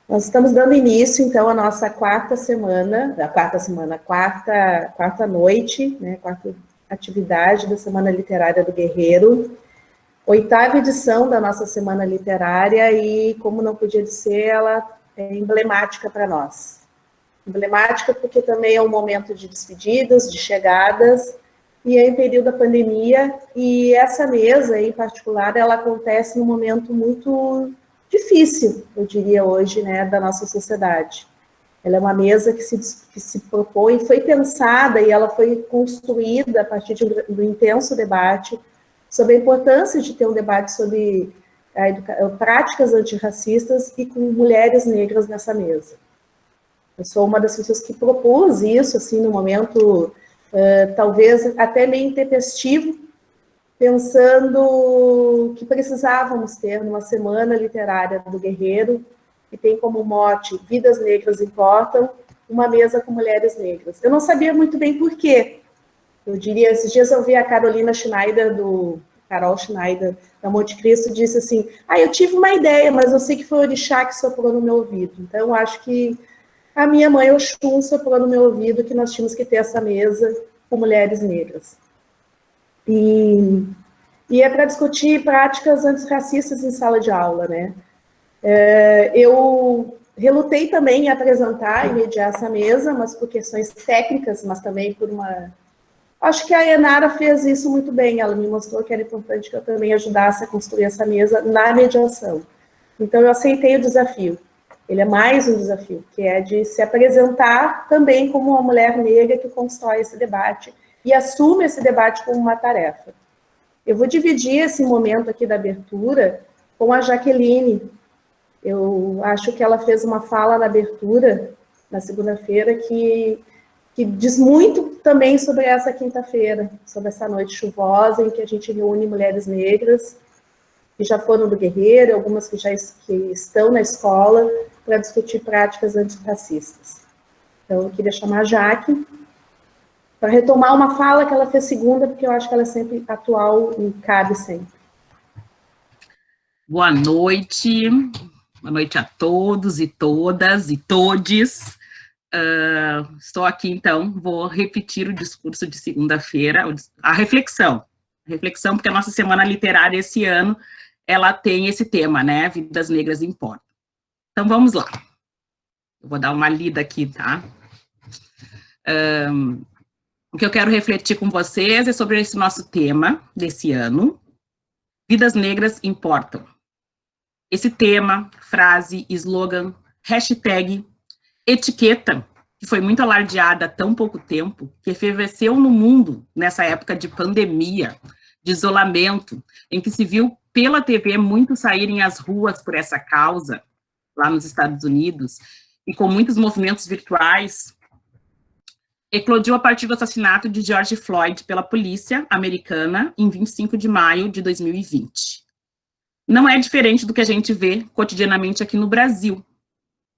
Nós estamos dando início, então, à nossa quarta noite, né, quarta atividade da Semana Literária do Guerreiro, 8ª edição da nossa Semana Literária e, como não podia ser, ela é emblemática para nós. Emblemática porque também é um momento de despedidas, de chegadas, e é em período da pandemia, e essa mesa, em particular, ela acontece num momento muito difícil, eu diria hoje, né, da nossa sociedade. Ela é uma mesa que se propõe, foi pensada e ela foi construída a partir do intenso debate sobre a importância de ter um debate sobre práticas antirracistas e com mulheres negras nessa mesa. Eu sou uma das pessoas que propôs isso, assim, no momento, talvez até meio intempestivo, pensando que precisávamos ter numa Semana Literária do Guerreiro, que tem como mote Vidas Negras Importam, uma mesa com mulheres negras. Eu não sabia muito bem por quê. Eu diria, esses dias eu vi a Carol Schneider, da Monte Cristo, disse assim, eu tive uma ideia, mas eu sei que foi o orixá que soprou no meu ouvido. Então, eu acho que a minha mãe, Oxum, soprou no meu ouvido que nós tínhamos que ter essa mesa com mulheres negras. E é para discutir práticas antirracistas em sala de aula, né? Eu relutei também em apresentar e mediar essa mesa, mas por questões técnicas, mas também por uma... Acho que a Enara fez isso muito bem, ela me mostrou que era importante que eu também ajudasse a construir essa mesa na mediação. Então, eu aceitei o desafio. Ele é mais um desafio, que é de se apresentar também como uma mulher negra que constrói esse debate e assume esse debate como uma tarefa. Eu vou dividir esse momento aqui da abertura com a Jaqueline. Eu acho que ela fez uma fala na abertura, na segunda-feira, que diz muito também sobre essa quinta-feira, sobre essa noite chuvosa em que a gente reúne mulheres negras que já foram do Guerreiro, algumas que estão na escola, para discutir práticas antirracistas. Então, eu queria chamar a Jaque para retomar uma fala que ela fez segunda, porque eu acho que ela é sempre atual e cabe sempre. Boa noite a todos e todas e todes. Estou aqui, então, vou repetir o discurso de segunda-feira, a reflexão, porque a nossa Semana Literária esse ano, ela tem esse tema, né, Vidas Negras Importam. Então, vamos lá. Eu vou dar uma lida aqui, tá? O que eu quero refletir com vocês é sobre esse nosso tema desse ano, Vidas Negras Importam. Esse tema, frase, slogan, hashtag, etiqueta, que foi muito alardeada há tão pouco tempo, que efervesceu no mundo nessa época de pandemia, de isolamento, em que se viu pela TV muitos saírem às ruas por essa causa, lá nos Estados Unidos, e com muitos movimentos virtuais, eclodiu a partir do assassinato de George Floyd pela polícia americana em 25 de maio de 2020. Não é diferente do que a gente vê cotidianamente aqui no Brasil,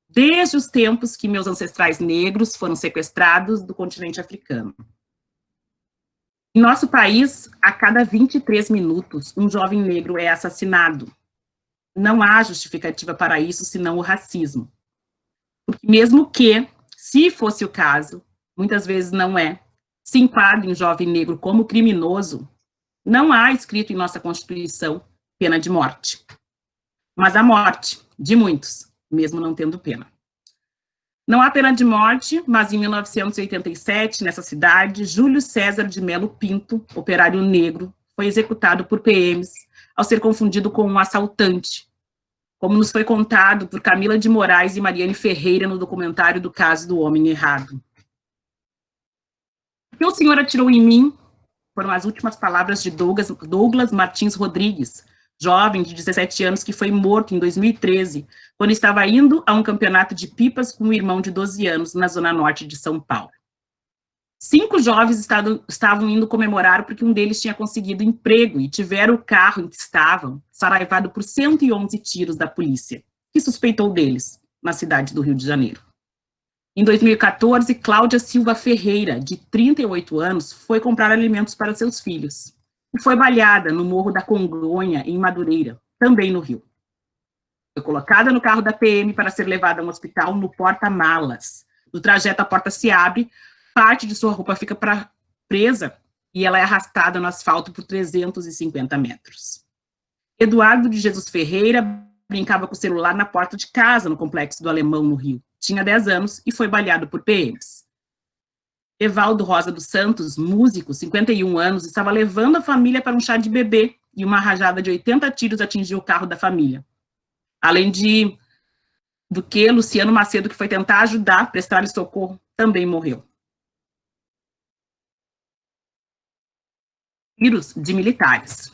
desde os tempos que meus ancestrais negros foram sequestrados do continente africano. Em nosso país, a cada 23 minutos, um jovem negro é assassinado. Não há justificativa para isso, senão o racismo. Porque mesmo que, se fosse o caso, muitas vezes não é, se enquadra um jovem negro como criminoso, não há escrito em nossa Constituição pena de morte. Mas a morte de muitos, mesmo não tendo pena. Não há pena de morte, mas em 1987, nessa cidade, Júlio César de Melo Pinto, operário negro, foi executado por PMs ao ser confundido com um assaltante, como nos foi contado por Camila de Moraes e Mariane Ferreira no documentário do Caso do Homem Errado. O que o senhor atirou em mim foram as últimas palavras de Douglas Martins Rodrigues, jovem de 17 anos que foi morto em 2013, quando estava indo a um campeonato de pipas com um irmão de 12 anos na zona norte de São Paulo. 5 jovens estavam indo comemorar porque um deles tinha conseguido emprego e tiveram o carro em que estavam saraivado por 111 tiros da polícia, que suspeitou deles, na cidade do Rio de Janeiro. Em 2014, Cláudia Silva Ferreira, de 38 anos, foi comprar alimentos para seus filhos e foi baleada no Morro da Congonha, em Madureira, também no Rio. Foi colocada no carro da PM para ser levada a um hospital no porta-malas. No trajeto, a porta se abre, parte de sua roupa fica presa e ela é arrastada no asfalto por 350 metros. Eduardo de Jesus Ferreira brincava com o celular na porta de casa, no Complexo do Alemão, no Rio. Tinha 10 anos e foi baleado por PMs. Evaldo Rosa dos Santos, músico, 51 anos, estava levando a família para um chá de bebê e uma rajada de 80 tiros atingiu o carro da família. Além do que, Luciano Macedo, que foi tentar ajudar, prestar-lhe socorro, também morreu. Tiros de militares.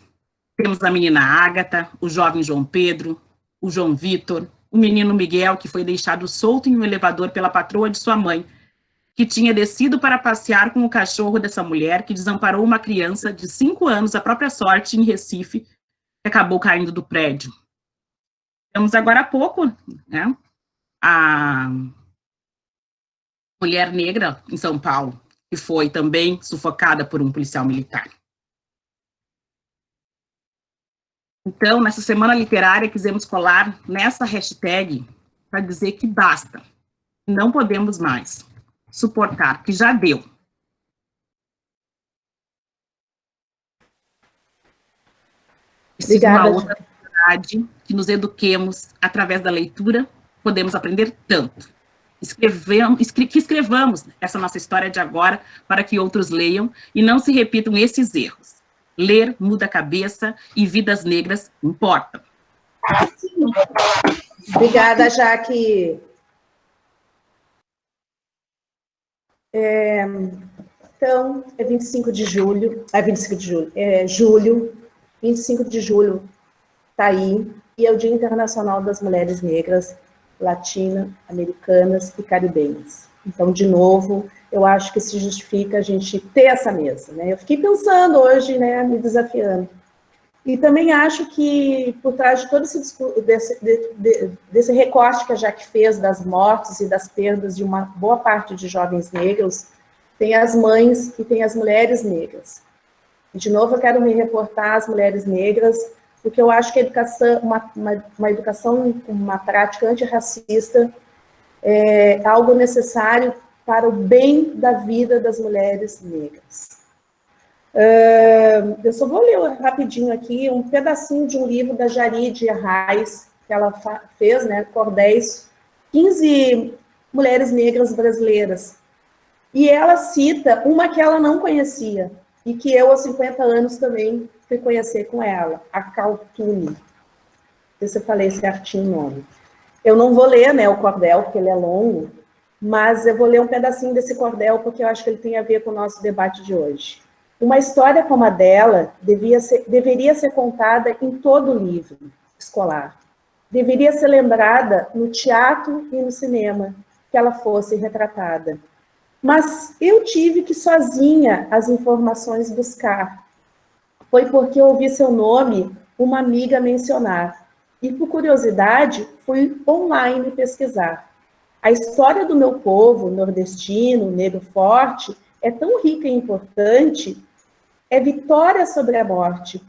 Temos a menina Ágata, o jovem João Pedro, o João Vitor, o menino Miguel, que foi deixado solto em um elevador pela patroa de sua mãe, que tinha descido para passear com o cachorro dessa mulher, que desamparou uma criança de 5 anos à própria sorte em Recife, que acabou caindo do prédio. Temos agora há pouco, né, a mulher negra em São Paulo, que foi também sufocada por um policial militar. Então, nessa semana literária, quisemos colar nessa hashtag para dizer que basta, não podemos mais suportar, que já deu. Precisa uma outra sociedade, que nos eduquemos através da leitura, podemos aprender tanto. Que escrevamos essa nossa história de agora para que outros leiam e não se repitam esses erros. Ler muda a cabeça e vidas negras importam. Obrigada, Jaque. Então, é 25 de julho, julho, 25 de julho está aí, e é o Dia Internacional das Mulheres Negras, Latino-Americanas e Caribenhas. Então, de novo, eu acho que se justifica a gente ter essa mesa, né? Eu fiquei pensando hoje, né, me desafiando. E também acho que, por trás de todo desse recorte que a Jaque fez das mortes e das perdas de uma boa parte de jovens negros, tem as mães e tem as mulheres negras. E, de novo, eu quero me reportar às mulheres negras, porque eu acho que a educação, uma educação, uma prática antirracista é algo necessário para o bem da vida das mulheres negras. Eu só vou ler rapidinho aqui um pedacinho de um livro da Jaride Arraes, que ela fez, né, Cordéis, 15 mulheres negras brasileiras. E ela cita uma que ela não conhecia, e que eu, aos 50 anos, também fui conhecer com ela, a Caltune. Não sei se eu falei certinho o nome. Eu não vou ler, né, o cordel, porque ele é longo, mas eu vou ler um pedacinho desse cordel, porque eu acho que ele tem a ver com o nosso debate de hoje. Uma história como a dela deveria ser contada em todo o livro escolar. Deveria ser lembrada no teatro e no cinema, que ela fosse retratada. Mas eu tive que sozinha as informações buscar. Foi porque eu ouvi seu nome, uma amiga mencionar. E por curiosidade, fui online pesquisar. A história do meu povo, nordestino, negro forte, é tão rica e importante, é vitória sobre a morte,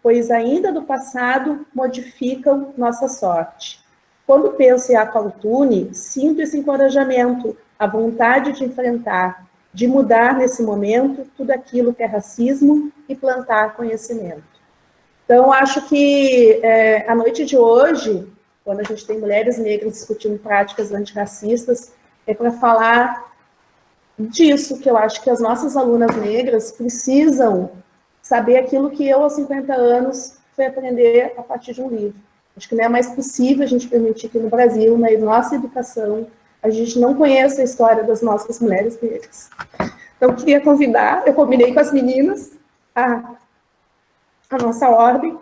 pois ainda do passado modificam nossa sorte. Quando penso em Acautune, sinto esse encorajamento, a vontade de enfrentar, de mudar nesse momento tudo aquilo que é racismo e plantar conhecimento. Então, acho que a noite de hoje, quando a gente tem mulheres negras discutindo práticas antirracistas, é para falar disso, que eu acho que as nossas alunas negras precisam saber aquilo que eu, aos 50 anos, fui aprender a partir de um livro. Acho que não é mais possível a gente permitir que no Brasil, na nossa educação, a gente não conheça a história das nossas mulheres negras. Então, eu queria convidar, eu combinei com as meninas a nossa ordem,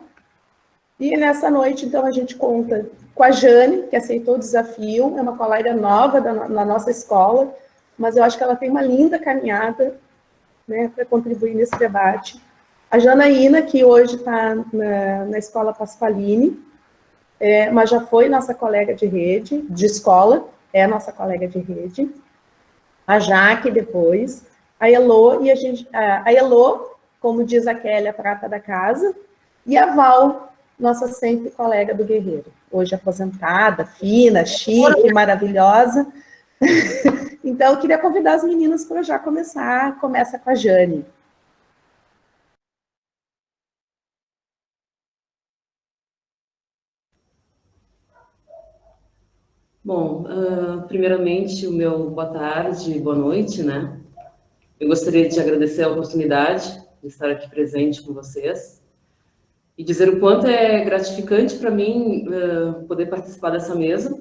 e nessa noite, então, a gente conta com a Jane, que aceitou o desafio, é uma colega nova na nossa escola, mas eu acho que ela tem uma linda caminhada, né, para contribuir nesse debate. A Janaína, que hoje está na Escola Pasqualini, mas já foi nossa colega de rede, de escola, é nossa colega de rede. A Jaque, depois. A Elô, a Elô, como diz a Kelly, a prata da casa. E a Val, nossa sempre colega do Guerreiro, hoje aposentada, fina, chique, maravilhosa. Então, eu queria convidar as meninas para já começar. Começa com a Jane. Bom, primeiramente, o meu boa tarde, boa noite, né? Eu gostaria de agradecer a oportunidade de estar aqui presente com vocês e dizer o quanto é gratificante para mim poder participar dessa mesa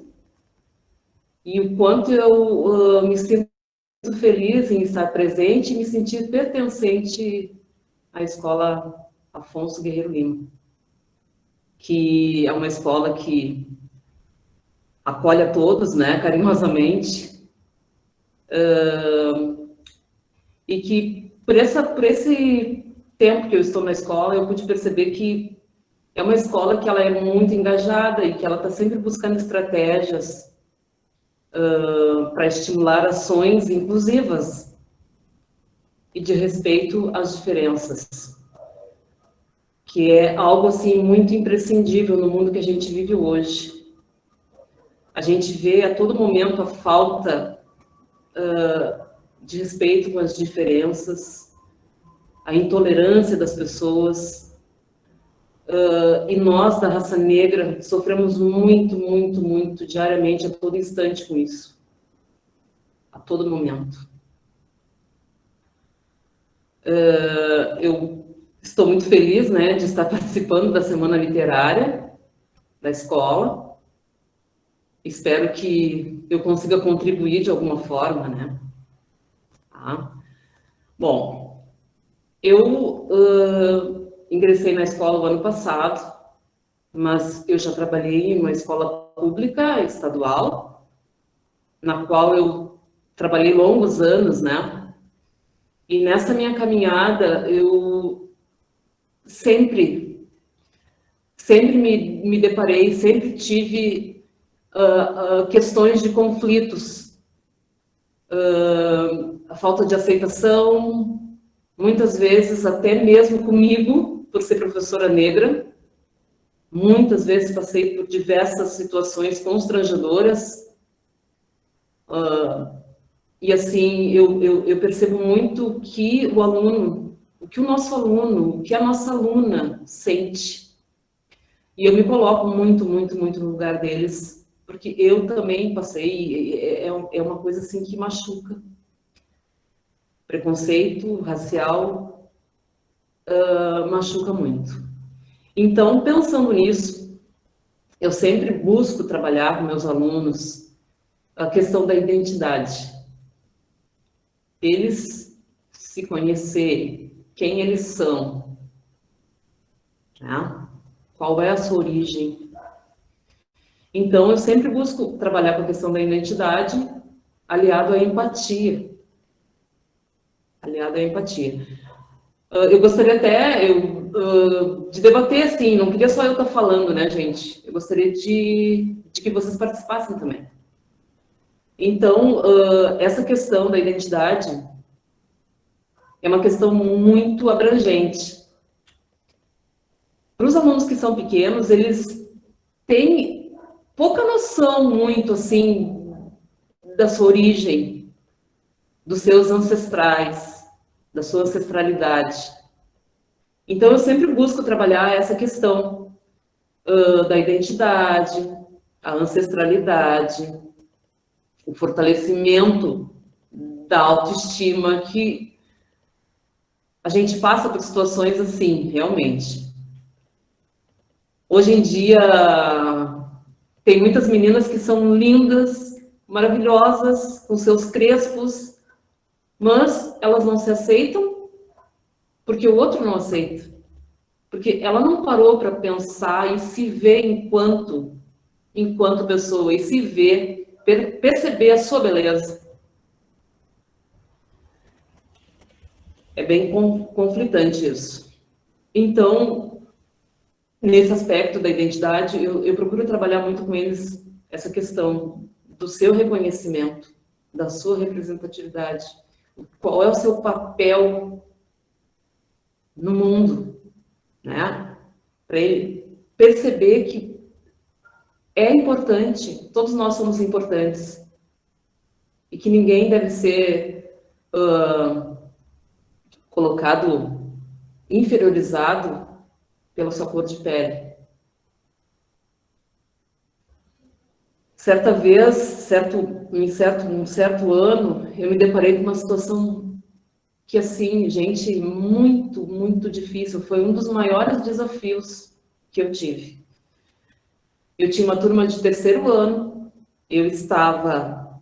e o quanto eu me sinto feliz em estar presente e me sentir pertencente à Escola Afonso Guerreiro Lima, que é uma escola que acolhe a todos, né, carinhosamente, e que por esse tempo que eu estou na escola, eu pude perceber que é uma escola que ela é muito engajada e que ela está sempre buscando estratégias para estimular ações inclusivas e de respeito às diferenças, que é algo assim muito imprescindível no mundo que a gente vive hoje. A gente vê a todo momento a falta de respeito com as diferenças, a intolerância das pessoas, e nós, da raça negra, sofremos muito, muito, muito, diariamente, a todo instante com isso, a todo momento. Eu estou muito feliz, né, de estar participando da Semana Literária da escola. Espero que eu consiga contribuir de alguma forma, né? Tá? Bom, eu ingressei na escola o ano passado, mas eu já trabalhei em uma escola pública estadual, na qual eu trabalhei longos anos, né? E nessa minha caminhada, eu sempre me deparei, sempre tive questões de conflitos, a falta de aceitação, muitas vezes até mesmo comigo, por ser professora negra. Muitas vezes passei por diversas situações constrangedoras, e assim, eu percebo muito que o aluno, o que o nosso aluno, o que a nossa aluna sente. E eu me coloco muito, muito, muito no lugar deles, porque eu também passei, é uma coisa assim que machuca. Preconceito racial machuca muito. Então, pensando nisso, eu sempre busco trabalhar com meus alunos a questão da identidade. Eles se conhecerem, quem eles são, né? Qual é a sua origem. Então, eu sempre busco trabalhar com a questão da identidade aliado à empatia. Aliado à empatia. Eu gostaria até de debater, assim, não queria só eu estar falando, né, gente? Eu gostaria de que vocês participassem também. Então, essa questão da identidade é uma questão muito abrangente. Para os alunos que são pequenos, eles têm pouca noção muito, assim, da sua origem, dos seus ancestrais, da sua ancestralidade. Então, eu sempre busco trabalhar essa questão da identidade, a ancestralidade, o fortalecimento da autoestima, que a gente passa por situações assim, realmente. Hoje em dia, tem muitas meninas que são lindas, maravilhosas, com seus crespos, mas elas não se aceitam porque o outro não aceita. Porque ela não parou para pensar e se ver enquanto pessoa, e se ver, perceber a sua beleza. É bem conflitante isso. Então, nesse aspecto da identidade, eu procuro trabalhar muito com eles essa questão do seu reconhecimento, da sua representatividade. Qual é o seu papel no mundo, né? Para ele perceber que é importante, todos nós somos importantes, e que ninguém deve ser colocado, inferiorizado pela sua cor de pele. Certa vez, um certo ano, eu me deparei com uma situação que, assim, gente, muito, muito difícil. Foi um dos maiores desafios que eu tive. Eu tinha uma turma de terceiro ano, eu estava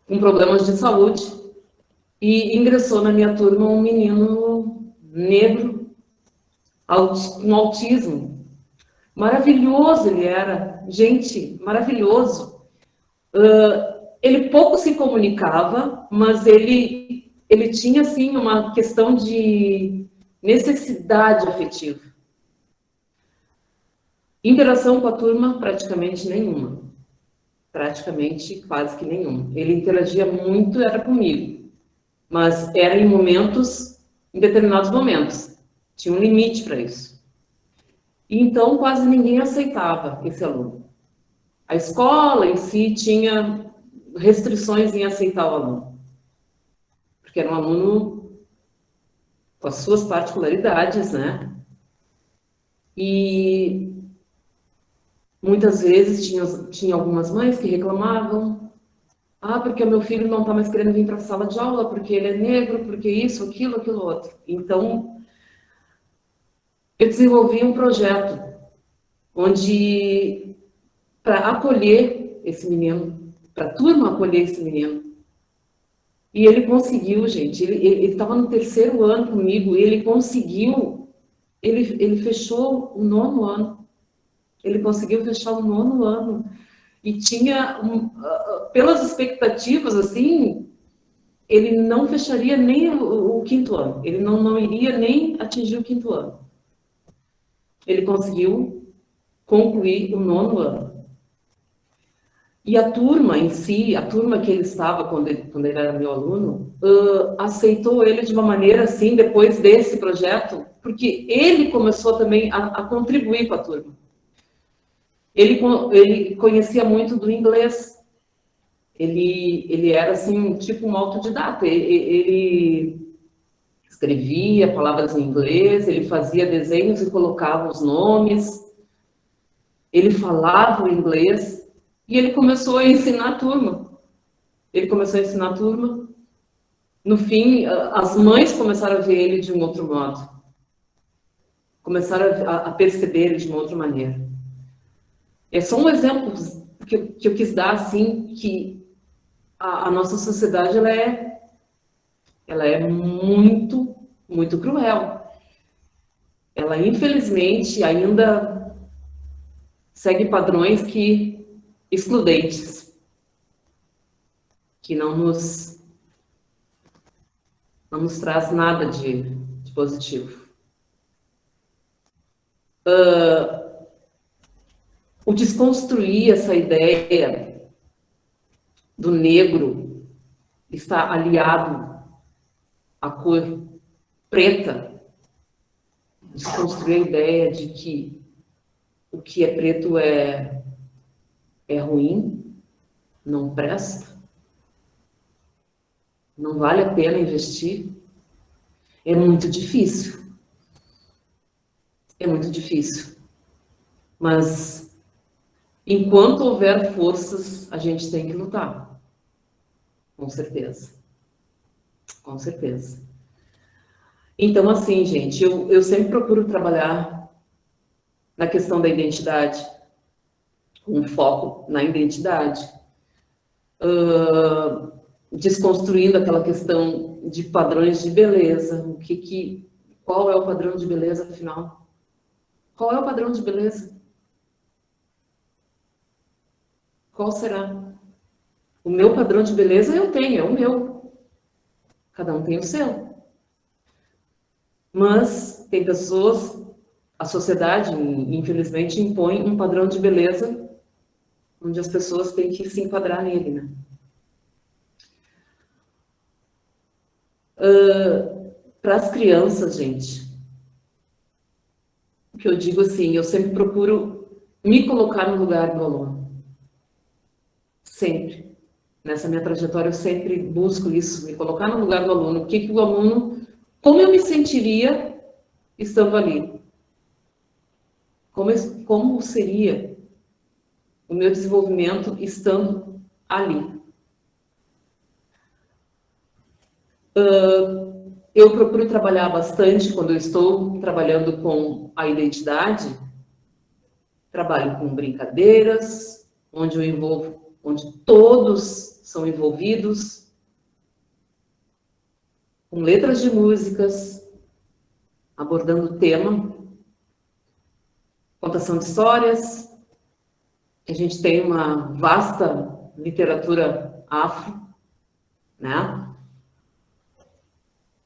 com problemas de saúde e ingressou na minha turma um menino negro com autismo. Maravilhoso ele era, gente, maravilhoso. Ele pouco se comunicava, mas ele tinha, assim, uma questão de necessidade afetiva. Interação com a turma, praticamente nenhuma. Praticamente quase que nenhuma. Ele interagia muito, era comigo. Mas era em determinados momentos. Tinha um limite para isso. E então quase ninguém aceitava esse aluno. A escola em si tinha restrições em aceitar o aluno. Porque era um aluno com as suas particularidades, né? E muitas vezes tinha algumas mães que reclamavam: ah, porque o meu filho não está mais querendo vir para a sala de aula, porque ele é negro, porque isso, aquilo outro. Então, eu desenvolvi um projeto onde, para acolher esse menino, para a turma acolher esse menino. E ele conseguiu, gente. Ele estava no terceiro ano comigo, e ele conseguiu, ele fechou o 9º ano. Ele conseguiu fechar o 9º ano. E tinha, pelas expectativas, assim, ele não fecharia nem o 5º ano. Ele não iria nem atingir o 5º ano. Ele conseguiu concluir o 9º ano. E a turma em si, a turma que ele estava quando ele era meu aluno, aceitou ele de uma maneira, assim, depois desse projeto, porque ele começou também a contribuir com a turma. Ele conhecia muito do inglês. Ele era, assim, tipo um autodidata. Ele escrevia palavras em inglês, ele fazia desenhos e colocava os nomes, ele falava o inglês, e ele começou a ensinar a turma. No fim, as mães começaram a ver ele de um outro modo. Começaram a perceber ele de uma outra maneira. É só um exemplo que eu quis dar, assim, que a nossa sociedade, ela é muito, muito cruel. Ela, infelizmente, ainda segue padrões excludentes, que não nos traz nada de positivo. O desconstruir essa ideia do negro está aliado à cor preta, desconstruir a ideia de que o que é preto é ruim, não presta, não vale a pena investir, é muito difícil. É muito difícil. Mas, enquanto houver forças, a gente tem que lutar. Com certeza. Com certeza. Então, assim, gente, eu sempre procuro trabalhar na questão da identidade, com um foco na identidade, desconstruindo aquela questão de padrões de beleza. Qual é o padrão de beleza, afinal? Qual é o padrão de beleza? Qual será? O meu padrão de beleza eu tenho, é o meu. Cada um tem o seu. Mas tem pessoas, a sociedade, infelizmente, impõe um padrão de beleza onde as pessoas têm que se enquadrar nele, né? Para as crianças, gente, o que eu digo assim, eu sempre procuro me colocar no lugar do aluno. Sempre. Nessa minha trajetória, eu sempre busco isso, me colocar no lugar do aluno. O que que o aluno, como eu me sentiria estando ali? Como seria o meu desenvolvimento estando ali? Eu procuro trabalhar bastante quando eu estou trabalhando com a identidade. Trabalho com brincadeiras, onde eu envolvo, onde todos são envolvidos, com letras de músicas, abordando o tema, contação de histórias. A gente tem uma vasta literatura afro, né?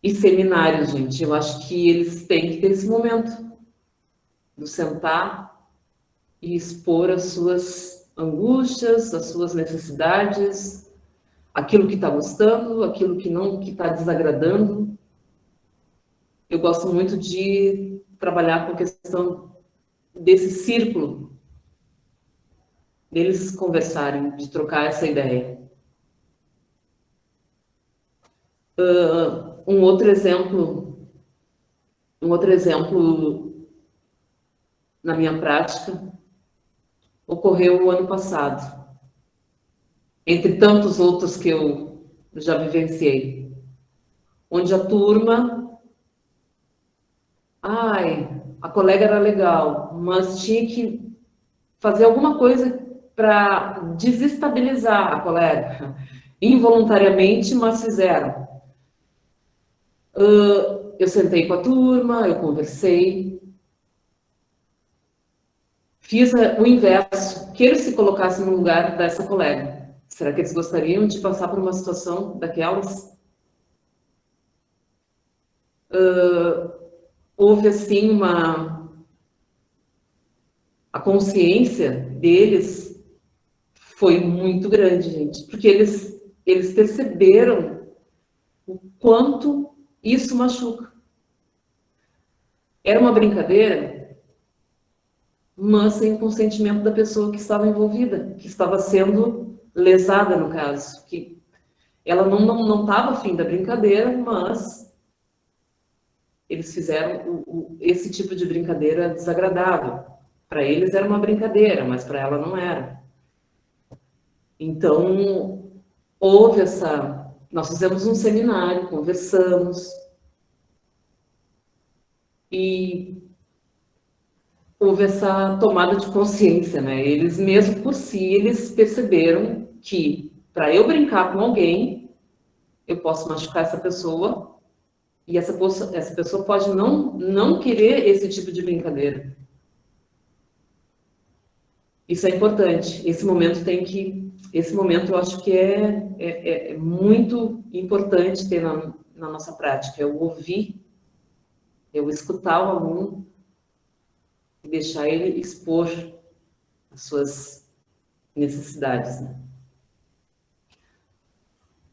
E seminários, gente, eu acho que eles têm que ter esse momento do sentar e expor as suas angústias, as suas necessidades, aquilo que está gostando, aquilo que não, que está desagradando. Eu gosto muito de trabalhar com a questão desse círculo, deles conversarem, de trocar essa ideia. Um outro exemplo na minha prática ocorreu o ano passado, entre tantos outros que eu já vivenciei, onde a turma, a colega era legal, mas tinha que fazer alguma coisa para desestabilizar a colega, involuntariamente, mas fizeram. Eu sentei com a turma, eu conversei, fiz o inverso, que eles se colocassem no lugar dessa colega. Será que eles gostariam de passar por uma situação daquelas? Houve, assim, a consciência deles foi muito grande, gente, porque eles perceberam o quanto isso machuca. Era uma brincadeira, mas sem o consentimento da pessoa que estava envolvida, que estava sendo lesada, no caso, que ela não estava afim da brincadeira, mas eles fizeram esse tipo de brincadeira desagradável. Para eles era uma brincadeira, mas para ela não era. Então, houve nós fizemos um seminário, conversamos, e houve essa tomada de consciência, né? Eles, mesmo por si, eles perceberam que, para eu brincar com alguém, eu posso machucar essa pessoa, e essa pessoa pode não querer esse tipo de brincadeira. Isso é importante. Esse momento eu acho que é muito importante ter na nossa prática, é o ouvir, é o escutar o aluno e deixar ele expor as suas necessidades, né?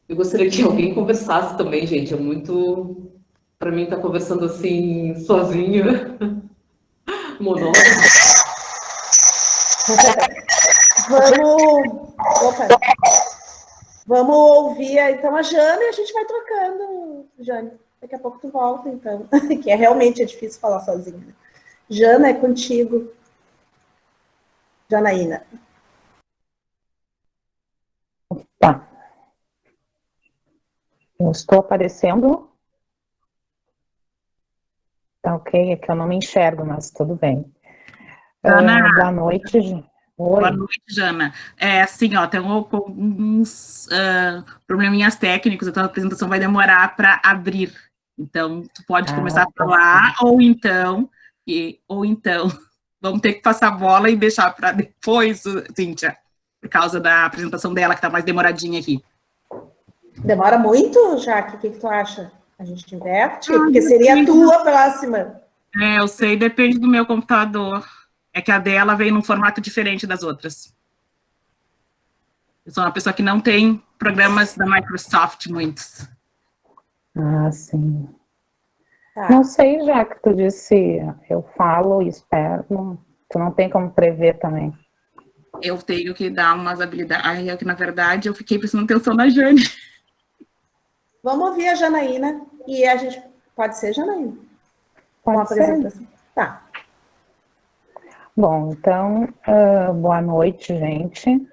Eu gostaria que alguém conversasse também, gente. É muito... Para mim, tá conversando assim, sozinha, monólogo. Vamos ouvir, então, a Jana, e a gente vai trocando, Jane. Daqui a pouco tu volta, então, que realmente difícil falar sozinha. Jana, é contigo. Janaína. Tá. Eu estou aparecendo? Tá ok, é que eu não me enxergo, mas tudo bem. Boa noite, Oi. Boa noite, Jana. Assim, ó, tem alguns probleminhas técnicos, então a apresentação vai demorar para abrir. Então, tu pode começar a falar, ou então, vamos ter que passar a bola e deixar para depois, Cíntia, por causa da apresentação dela, que está mais demoradinha aqui. Demora muito, Jaque? O que tu acha? A gente inverte? Porque seria a tua próxima. Eu sei, depende do meu computador. É que a dela veio num formato diferente das outras. Eu sou uma pessoa que não tem programas da Microsoft, muitos. Sim. Tá. Não sei, já que tu disse, eu falo e espero, tu não tem como prever também. Eu tenho que dar umas habilidades. Ai, é que, na verdade, eu fiquei prestando atenção na Jane. Vamos ouvir a Janaína e a gente... Pode ser, Janaína? Pode ser. Tá. Bom, então, boa noite, gente.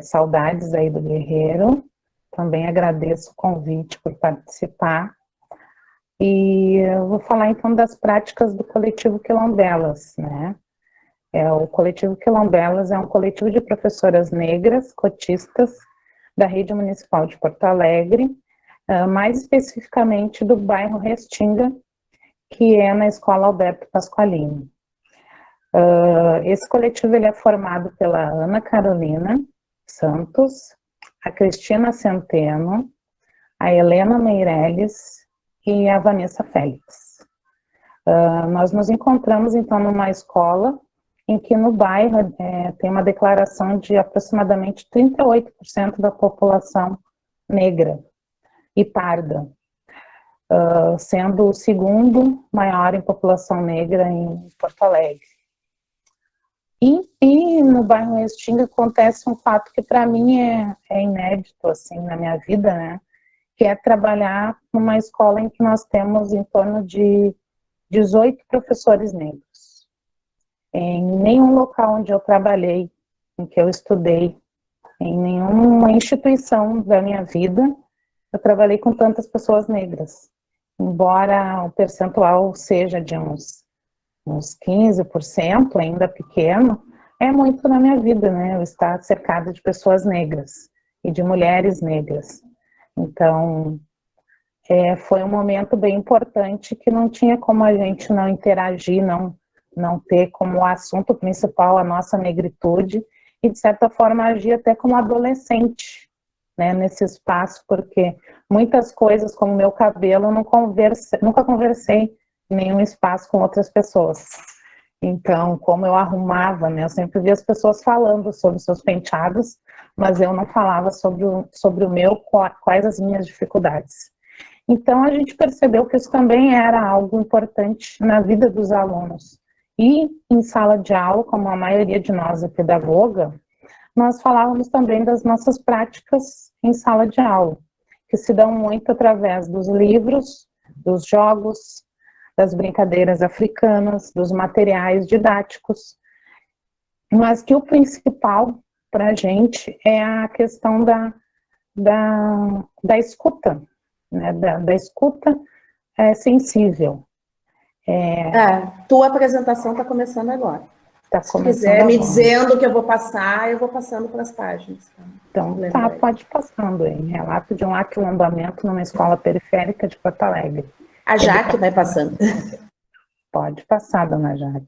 Saudades aí do Guerreiro. Também agradeço o convite por participar. E eu vou falar, então, das práticas do coletivo Quilombelas, né? O coletivo Quilombelas é um coletivo de professoras negras, cotistas, da Rede Municipal de Porto Alegre, mais especificamente do bairro Restinga, que é na Escola Alberto Pasqualini. Esse coletivo ele é formado pela Ana Carolina Santos, a Cristina Centeno, a Helena Meirelles e a Vanessa Félix. Nós nos encontramos, então, numa escola em que no bairro tem uma declaração de aproximadamente 38% da população negra e parda, sendo o segundo maior em população negra em Porto Alegre. E no bairro Restinga acontece um fato que para mim é inédito assim, na minha vida, né? Que é trabalhar numa escola em que nós temos em torno de 18 professores negros. Em nenhum local onde eu trabalhei, em que eu estudei, em nenhuma instituição da minha vida, eu trabalhei com tantas pessoas negras. Embora o percentual seja de uns 15%, ainda pequeno, é muito na minha vida, né? Eu estar cercada de pessoas negras e de mulheres negras. Então, foi um momento bem importante que não tinha como a gente não interagir, não ter como assunto principal a nossa negritude e, de certa forma, agir até como adolescente, né, nesse espaço, porque muitas coisas, como meu cabelo, eu nunca conversei em nenhum espaço com outras pessoas. Então, como eu arrumava, né, eu sempre via as pessoas falando sobre seus penteados, mas eu não falava sobre o meu, quais as minhas dificuldades. Então, a gente percebeu que isso também era algo importante na vida dos alunos. E em sala de aula, como a maioria de nós é pedagoga, nós falávamos também das nossas práticas em sala de aula, que se dão muito através dos livros, dos jogos, das brincadeiras africanas, dos materiais didáticos, mas que o principal para a gente é a questão da escuta, né? Da escuta sensível. Tua apresentação está começando agora. Se quiser me dizendo o que eu vou passando para as páginas. Tá? Então, pode ir passando aí. Relato de um aquilombamento numa escola periférica de Porto Alegre. A Jaque vai passando. Pode passar, dona Jaque.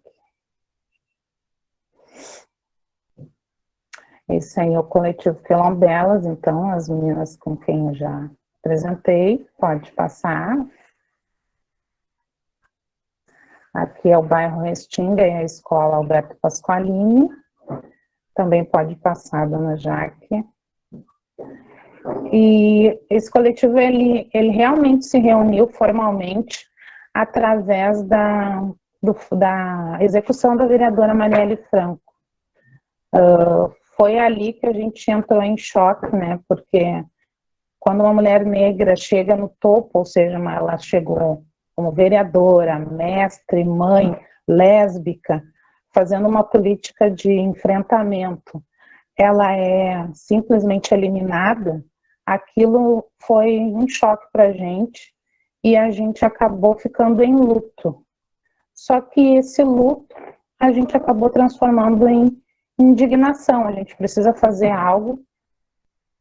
Esse aí é o coletivo Quilombelas, então, as meninas com quem eu já apresentei, pode passar. Aqui é o bairro Restinga e a escola Alberto Pasqualini. Também pode passar, dona Jaque. E esse coletivo, ele realmente se reuniu formalmente através da execução da vereadora Marielle Franco. Foi ali que a gente entrou em choque, né? Porque quando uma mulher negra chega no topo, ou seja, ela chegou como vereadora, mestre, mãe, lésbica, fazendo uma política de enfrentamento, ela é simplesmente eliminada, aquilo foi um choque para a gente e a gente acabou ficando em luto. Só que esse luto a gente acabou transformando em indignação. A gente precisa fazer algo,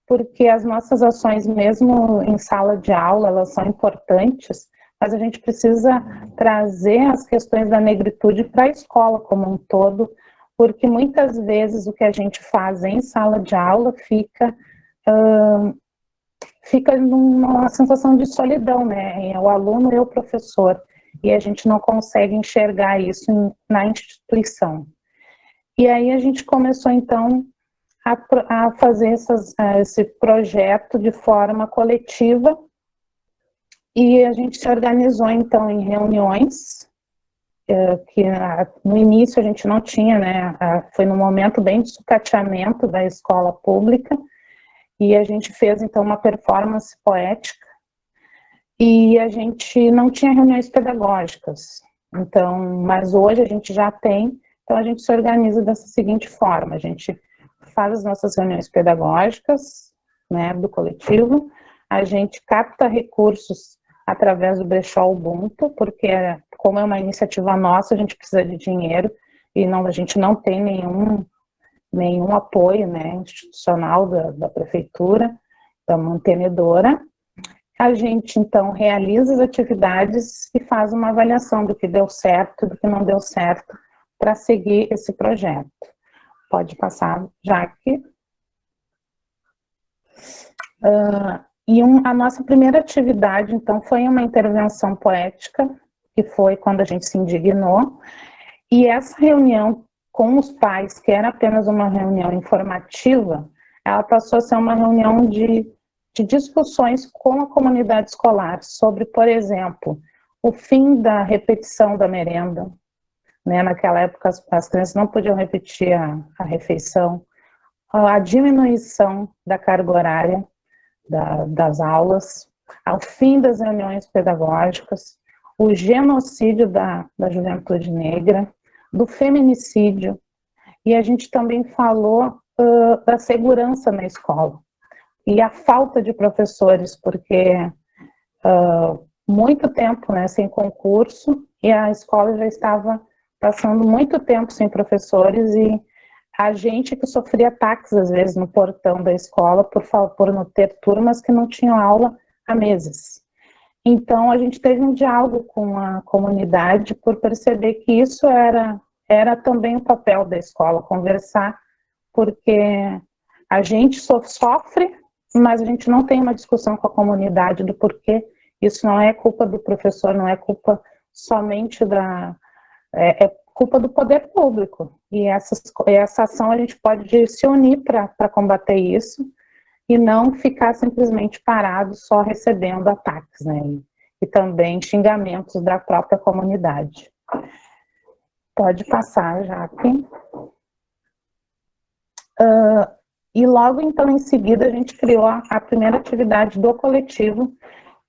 porque as nossas ações, mesmo em sala de aula, elas são importantes, mas a gente precisa trazer as questões da negritude para a escola como um todo, porque muitas vezes o que a gente faz em sala de aula fica numa sensação de solidão, né? O aluno e o professor, e a gente não consegue enxergar isso na instituição. E aí a gente começou, então, a fazer esse projeto de forma coletiva, E a gente se organizou, então, em reuniões, que no início a gente não tinha, né? Foi no momento bem de sucateamento da escola pública, e a gente fez, então, uma performance poética, e a gente não tinha reuniões pedagógicas. Então, mas hoje a gente já tem, então a gente se organiza dessa seguinte forma: a gente faz as nossas reuniões pedagógicas, né, do coletivo, a gente capta recursos através do Brechó Ubuntu, porque como é uma iniciativa nossa, a gente precisa de dinheiro, e não, a gente não tem nenhum apoio, né, institucional da prefeitura, da mantenedora. A gente, então, realiza as atividades e faz uma avaliação do que deu certo e do que não deu certo para seguir esse projeto. Pode passar, Jaque. A nossa primeira atividade, então, foi uma intervenção poética, que foi quando a gente se indignou, e essa reunião com os pais, que era apenas uma reunião informativa, ela passou a ser uma reunião de discussões com a comunidade escolar sobre, por exemplo, o fim da repetição da merenda, né? Naquela época as crianças não podiam repetir a refeição, a diminuição da carga horária das aulas, ao fim das reuniões pedagógicas, o genocídio da juventude negra, do feminicídio, e a gente também falou da segurança na escola, e a falta de professores, porque muito tempo, né, sem concurso, e a escola já estava passando muito tempo sem professores, e a gente que sofria ataques, às vezes, no portão da escola, por não ter turmas que não tinham aula há meses. Então, a gente teve um diálogo com a comunidade por perceber que isso era também o papel da escola, conversar, porque a gente sofre, mas a gente não tem uma discussão com a comunidade do porquê. Isso não é culpa do professor, não é culpa somente é culpa do poder público. E essa ação a gente pode se unir para combater isso e não ficar simplesmente parado só recebendo ataques, né? E também xingamentos da própria comunidade. Pode passar, Jaque. E logo, então, em seguida, a gente criou a primeira atividade do coletivo,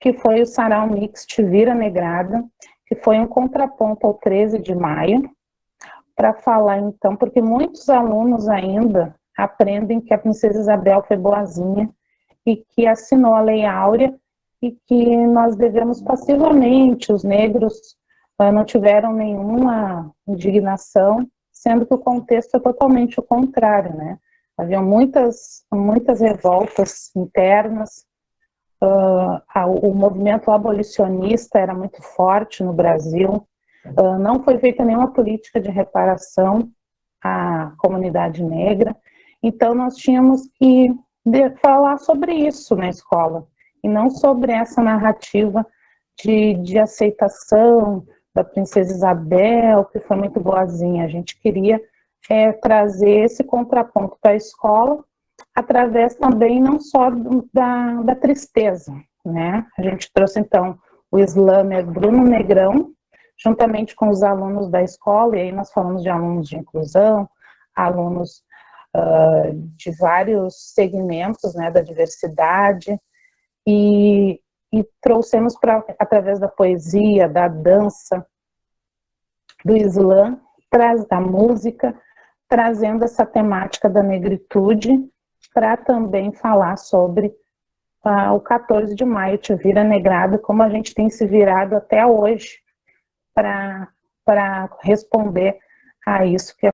que foi o Sarau Mixt Vira Negrada, que foi um contraponto ao 13 de maio, para falar, então, porque muitos alunos ainda aprendem que a Princesa Isabel foi boazinha e que assinou a Lei Áurea e que nós devemos passivamente, os negros não tiveram nenhuma indignação, sendo que o contexto é totalmente o contrário, né? Havia muitas revoltas internas, o movimento abolicionista era muito forte no Brasil, não foi feita nenhuma política de reparação à comunidade negra, então nós tínhamos que falar sobre isso na escola, e não sobre essa narrativa de aceitação da Princesa Isabel, que foi muito boazinha. A gente queria trazer esse contraponto para a escola, através também não só da tristeza, né? A gente trouxe, então, o slammer Bruno Negrão, juntamente com os alunos da escola, e aí nós falamos de alunos de inclusão, alunos de vários segmentos, né, da diversidade, e trouxemos através da poesia, da dança, do slam, da música, trazendo essa temática da negritude, para também falar sobre o 14 de maio, Te Vira Negrada, como a gente tem se virado até hoje para responder a isso que